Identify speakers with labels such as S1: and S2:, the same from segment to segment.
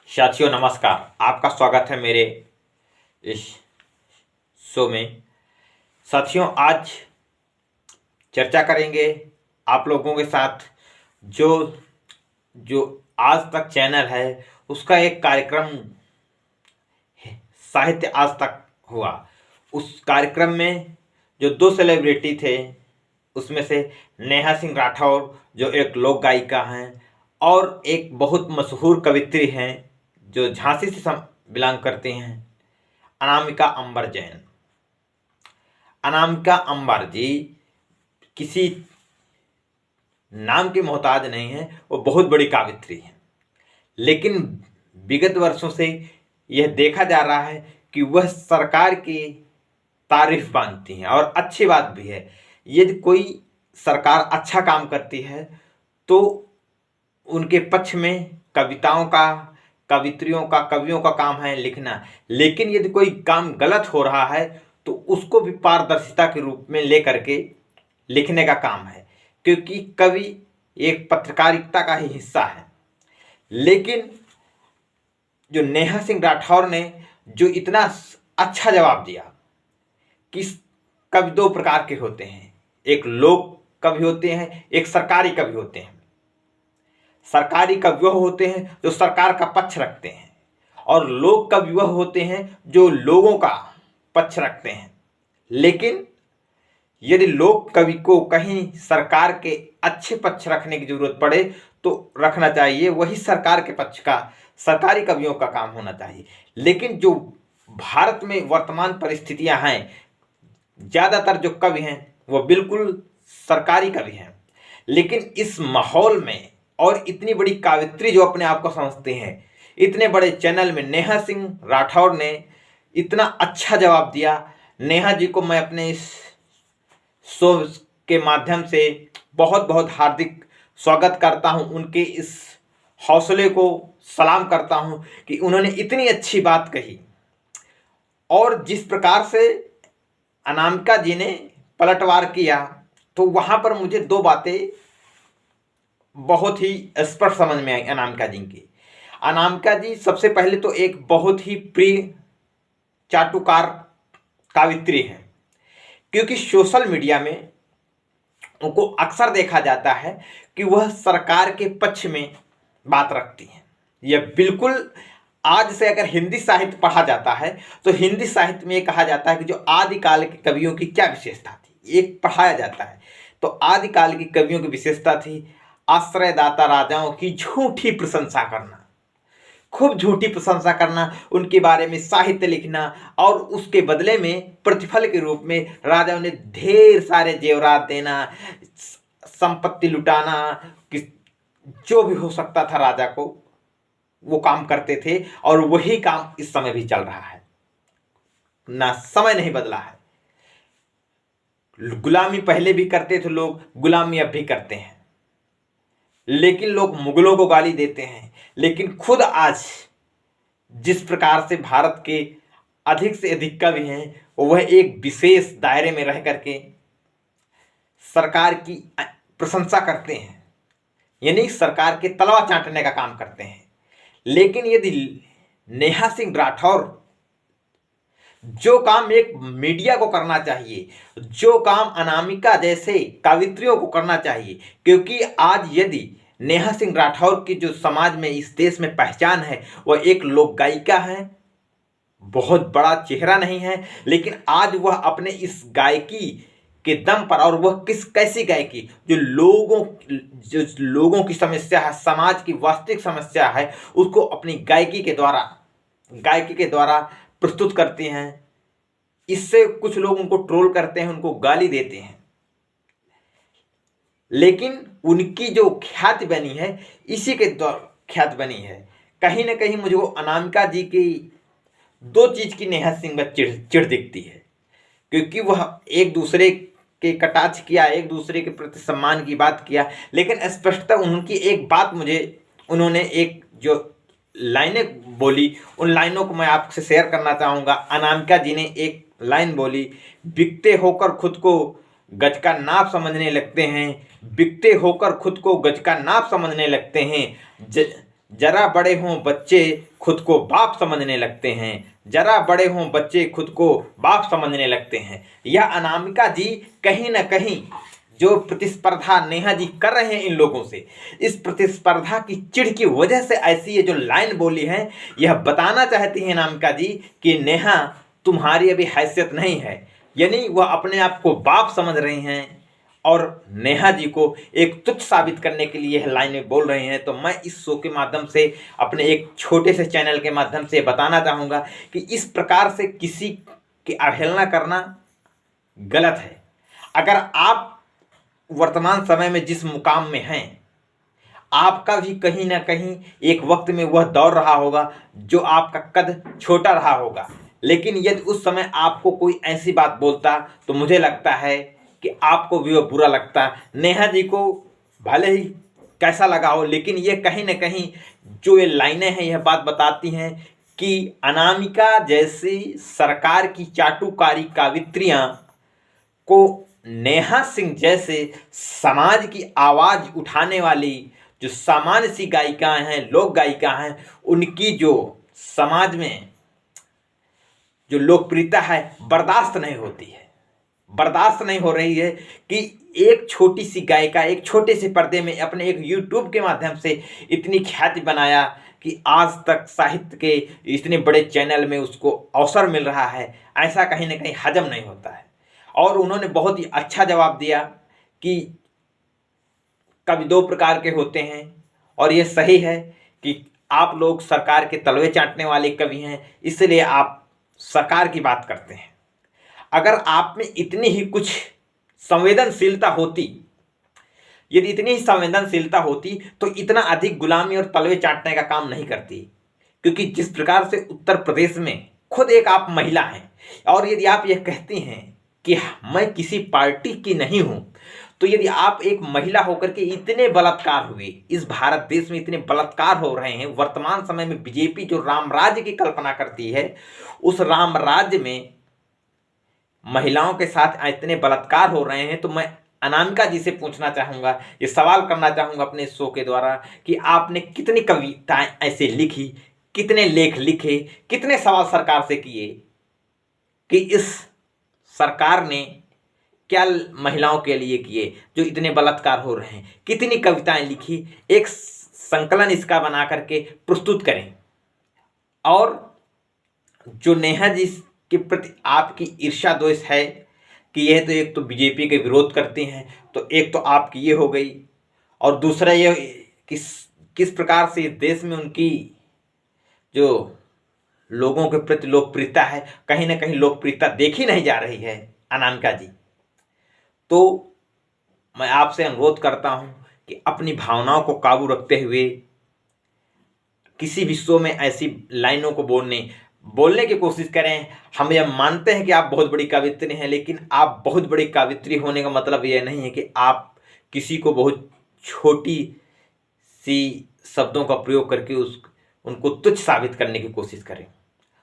S1: साथियों नमस्कार, आपका स्वागत है मेरे इस शो में। साथियों आज चर्चा करेंगे आप लोगों के साथ जो जो आज तक चैनल है उसका एक कार्यक्रम साहित्य आज तक हुआ। उस कार्यक्रम में जो दो सेलिब्रिटी थे उसमें से नेहा सिंह राठौर जो एक लोक गायिका हैं और एक बहुत मशहूर कवित्री हैं जो झांसी से बिलोंग करती हैं, अनामिका अंबर जैन। अनामिका अंबर जी किसी नाम के मोहताज नहीं है, वो बहुत बड़ी कवित्री हैं। लेकिन विगत वर्षों से यह देखा जा रहा है कि वह सरकार की तारीफ बांधती हैं और अच्छी बात भी है। यदि कोई सरकार अच्छा काम करती है तो उनके पक्ष में कविताओं का, कवित्रियों का, कवियों का काम है लिखना। लेकिन यदि कोई काम गलत हो रहा है तो उसको भी पारदर्शिता के रूप में लेकर के लिखने का काम है, क्योंकि कवि एक पत्रकारिता का ही हिस्सा है। लेकिन जो नेहा सिंह राठौर ने जो इतना अच्छा जवाब दिया कि कवि दो प्रकार के होते हैं, एक लोक कवि होते हैं, एक सरकारी कवि होते हैं। सरकारी कवि वह होते हैं जो सरकार का पक्ष रखते हैं और लोक कवि वह होते हैं जो लोगों का पक्ष रखते हैं। लेकिन यदि लोक कवि को कहीं सरकार के अच्छे पक्ष रखने की जरूरत पड़े तो रखना चाहिए, वही सरकार के पक्ष का सरकारी कवियों का काम होना चाहिए। लेकिन जो भारत में वर्तमान परिस्थितियां हैं, ज़्यादातर जो कवि हैं वो बिल्कुल सरकारी कवि हैं। लेकिन इस माहौल में और इतनी बड़ी कवित्री जो अपने आप को समझते हैं, इतने बड़े चैनल में नेहा सिंह राठौर ने इतना अच्छा जवाब दिया। नेहा जी को मैं अपने इस शो के माध्यम से बहुत बहुत हार्दिक स्वागत करता हूं। उनके इस हौसले को सलाम करता हूं कि उन्होंने इतनी अच्छी बात कही। और जिस प्रकार से अनामिका जी ने पलटवार किया तो वहां पर मुझे दो बातें बहुत ही स्पष्ट समझ में आई अनामिका जी की। अनामिका जी सबसे पहले तो एक बहुत ही प्रिय चाटुकार कवित्री है, क्योंकि सोशल मीडिया में उनको अक्सर देखा जाता है कि वह सरकार के पक्ष में बात रखती हैं। यह बिल्कुल आज से अगर हिंदी साहित्य पढ़ा जाता है तो हिंदी साहित्य में कहा जाता है कि जो आदिकाल के कवियों की क्या विशेषता थी, एक पढ़ाया जाता है। तो आदिकाल की कवियों की विशेषता थी आश्रयदाता राजाओं की झूठी प्रशंसा करना, खूब झूठी प्रशंसा करना, उनके बारे में साहित्य लिखना और उसके बदले में प्रतिफल के रूप में राजाओं ने ढेर सारे जेवरात देना, संपत्ति लुटाना, कि जो भी हो सकता था राजा को वो काम करते थे। और वही काम इस समय भी चल रहा है, ना समय नहीं बदला है। गुलामी पहले भी करते थे लोग, गुलामी अब भी करते हैं। लेकिन लोग मुगलों को गाली देते हैं, लेकिन खुद आज जिस प्रकार से भारत के अधिक से अधिक कवि हैं वह एक विशेष दायरे में रह करके सरकार की प्रशंसा करते हैं, यानी सरकार के तलवा चाटने का काम करते हैं। लेकिन यदि नेहा सिंह राठौर जो काम एक मीडिया को करना चाहिए, जो काम अनामिका जैसे कवित्रियों को करना चाहिए, क्योंकि आज यदि नेहा सिंह राठौर की जो समाज में, इस देश में पहचान है, वह एक लोक गायिका है, बहुत बड़ा चेहरा नहीं है, लेकिन आज वह अपने इस गायकी के दम पर, और वह कैसी गायकी जो लोगों की समस्या है, समाज की वास्तविक समस्या है, उसको अपनी गायकी के द्वारा प्रस्तुत करती हैं। इससे कुछ लोग उनको ट्रोल करते हैं, उनको गाली देते हैं, लेकिन उनकी जो ख्याति बनी है इसी के द्वारा ख्याति बनी है। कहीं ना कहीं मुझे वो अनामिका जी की दो चीज़ की नेहा सिंह में चिढ़ दिखती है, क्योंकि वह एक दूसरे के कटाक्ष किया, एक दूसरे के प्रति सम्मान की बात किया, लेकिन स्पष्टता उनकी एक बात उन्होंने एक जो लाइनें बोली, उन लाइनों को मैं आपसे शेयर करना चाहूँगा। अनामिका जी ने एक लाइन बोली, बिकते होकर खुद को गज का नाप समझने लगते हैं, बिकते होकर खुद को गज का नाप समझने लगते हैं, जरा बड़े हों बच्चे खुद को बाप समझने लगते हैं, जरा बड़े हों बच्चे खुद को बाप समझने लगते हैं। यह अनामिका जी कहीं ना कहीं जो प्रतिस्पर्धा नेहा जी कर रहे हैं इन लोगों से, इस प्रतिस्पर्धा की चिढ़ की वजह से ऐसी ये जो लाइन बोली है, यह बताना चाहती है अनामिका जी कि नेहा तुम्हारी अभी हैसियत नहीं है। यानी वह अपने आप को बाप समझ रही हैं और नेहा जी को एक तुच्छ साबित करने के लिए यह लाइनें बोल रहे हैं। तो मैं इस शो के माध्यम से, अपने एक छोटे से चैनल के माध्यम से बताना चाहूँगा कि इस प्रकार से किसी की अवहेलना करना गलत है। अगर आप वर्तमान समय में जिस मुकाम में हैं, आपका भी कहीं ना कहीं एक वक्त में वह दौर रहा होगा जो आपका कद छोटा रहा होगा, लेकिन यदि उस समय आपको कोई ऐसी बात बोलता तो मुझे लगता है कि आपको भी वह बुरा लगता। नेहा जी को भले ही कैसा लगा हो, लेकिन ये कहीं ना कहीं जो ये लाइनें हैं यह बात बताती हैं कि अनामिका जैसी सरकार की चाटुकारी कावित्रियाँ को नेहा सिंह जैसे समाज की आवाज़ उठाने वाली जो सामान्य सी गायिकाएँ हैं, लोक गायिका हैं, उनकी जो समाज में जो लोकप्रियता है बर्दाश्त नहीं होती है, बर्दाश्त नहीं हो रही है कि एक छोटी सी गायिका एक छोटे से पर्दे में अपने एक यूट्यूब के माध्यम से इतनी ख्याति बनाया कि आज तक साहित्य के इतने बड़े चैनल में उसको अवसर मिल रहा है, ऐसा कहीं ना कहीं हजम नहीं होता है। और उन्होंने बहुत ही अच्छा जवाब दिया कि कवि दो प्रकार के होते हैं और ये सही है कि आप लोग सरकार के तलवे चाटने वाले कवि हैं, इसलिए आप सरकार की बात करते हैं। अगर आप में इतनी ही कुछ संवेदनशीलता होती, यदि इतनी ही संवेदनशीलता होती तो इतना अधिक गुलामी और तलवे चाटने का काम नहीं करती। क्योंकि जिस प्रकार से उत्तर प्रदेश में खुद एक आप महिला हैं और यदि आप यह कहती हैं कि मैं किसी पार्टी की नहीं हूं, तो यदि आप एक महिला होकर के इतने बलात्कार हुए, इस भारत देश में इतने बलात्कार हो रहे हैं, वर्तमान समय में बीजेपी जो राम राज्य की कल्पना करती है, उस राम राज्य में महिलाओं के साथ इतने बलात्कार हो रहे हैं, तो मैं अनामिका जी से पूछना चाहूँगा, ये सवाल करना चाहूँगा अपने शो के द्वारा कि आपने कितनी कविताएं ऐसे लिखी, कितने लेख लिखे, कितने सवाल सरकार से किए कि इस सरकार ने क्या महिलाओं के लिए किए जो इतने बलात्कार हो रहे हैं, कितनी कविताएं लिखी, एक संकलन इसका बना करके प्रस्तुत करें। और जो नेहा जी के प्रति आपकी ईर्ष्या द्वेष है कि यह तो एक तो बीजेपी के विरोध करती हैं, तो एक तो आपकी ये हो गई, और दूसरा ये किस प्रकार से देश में उनकी जो लोगों के प्रति लोकप्रियता है, कहीं ना कहीं लोकप्रियता देखी नहीं जा रही है अनामिका जी। तो मैं आपसे अनुरोध करता हूं कि अपनी भावनाओं को काबू रखते हुए किसी भी शो में ऐसी लाइनों को बोलने की कोशिश करें। हम यह मानते हैं कि आप बहुत बड़ी कवित्री हैं, लेकिन आप बहुत बड़ी कवित्री होने का मतलब यह नहीं है कि आप किसी को बहुत छोटी सी शब्दों का प्रयोग करके उनको तुच्छ साबित करने की कोशिश करें।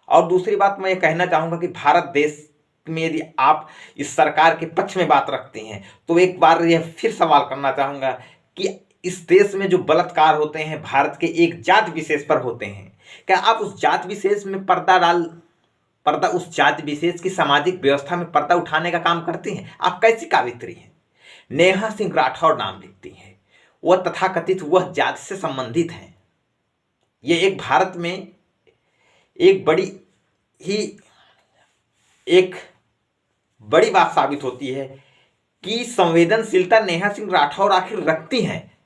S1: और दूसरी बात मैं ये कहना चाहूँगा कि भारत देश में यदि आप इस सरकार के पक्ष में बात रखते हैं, तो एक बार यह फिर सवाल करना चाहूँगा कि इस देश में जो बलात्कार होते हैं भारत के एक जात विशेष पर होते हैं, क्या आप उस जात विशेष में पर्दा उस जात विशेष की सामाजिक व्यवस्था में पर्दा उठाने का काम करते हैं? आप कैसी कावित्री हैं? नेहा सिंह राठौर नाम लिखती हैं, वह तथाकथित वह जात से संबंधित हैं। ये एक भारत में एक बड़ी बात साबित होती है कि संवेदनशीलता नेहा सिंह राठौर आखिर रखती हैं,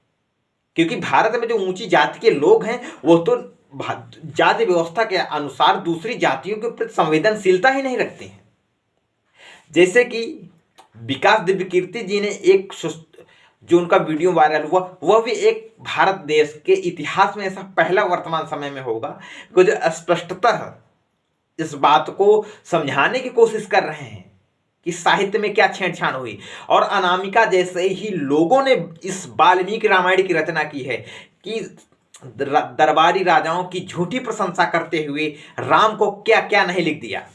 S1: क्योंकि भारत में जो ऊंची जाति के लोग हैं वो तो जाति व्यवस्था के अनुसार दूसरी जातियों के प्रति संवेदनशीलता ही नहीं रखते हैं। जैसे कि विकास दिव्य कीर्ति जी ने एक जो उनका वीडियो वायरल हुआ, वह भी एक भारत देश के इतिहास में ऐसा पहला वर्तमान समय में होगा कि जो स्पष्टतः इस बात को समझाने की कोशिश कर रहे हैं कि साहित्य में क्या छेड़छाड़ हुई। और अनामिका जैसे ही लोगों ने इस वाल्मीकि रामायण की रचना की है कि दरबारी राजाओं की झूठी प्रशंसा करते हुए राम को क्या क्या नहीं लिख दिया,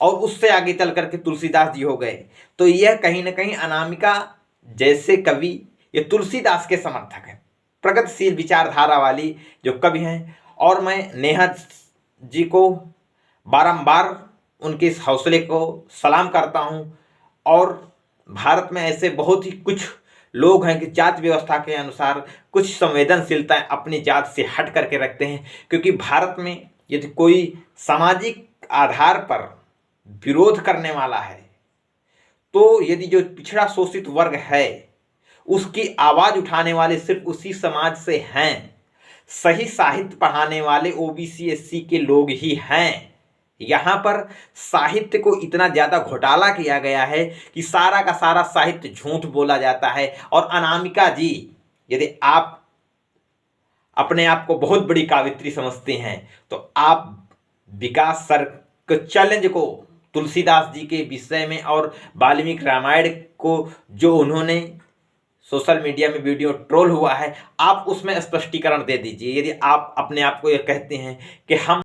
S1: और उससे आगे चल करके तुलसीदास जी हो गए। तो यह कहीं ना कहीं अनामिका जैसे कवि ये तुलसीदास के समर्थक हैं, प्रगतिशील विचारधारा वाली जो कवि हैं। और मैं नेहा जी को बारंबार उनके इस हौसले को सलाम करता हूं। और भारत में ऐसे बहुत ही कुछ लोग हैं कि जाति व्यवस्था के अनुसार कुछ संवेदनशीलताएं अपनी जात से हट करके रखते हैं, क्योंकि भारत में यदि कोई सामाजिक आधार पर विरोध करने वाला है तो यदि जो पिछड़ा शोषित वर्ग है उसकी आवाज उठाने वाले सिर्फ उसी समाज से हैं। सही साहित्य पढ़ाने वाले ओबीसी एससी के लोग ही हैं। यहाँ पर साहित्य को इतना ज़्यादा घोटाला किया गया है कि सारा का सारा साहित्य झूठ बोला जाता है। और अनामिका जी, यदि आप अपने आप को बहुत बड़ी कावित्री समझते हैं तो आप विकास सर के चैलेंज को तुलसीदास जी के विषय में और वाल्मीकि रामायण को जो उन्होंने सोशल मीडिया में वीडियो ट्रोल हुआ है, आप उसमें स्पष्टीकरण दे दीजिए। यदि आप अपने आप को ये कहते हैं कि हम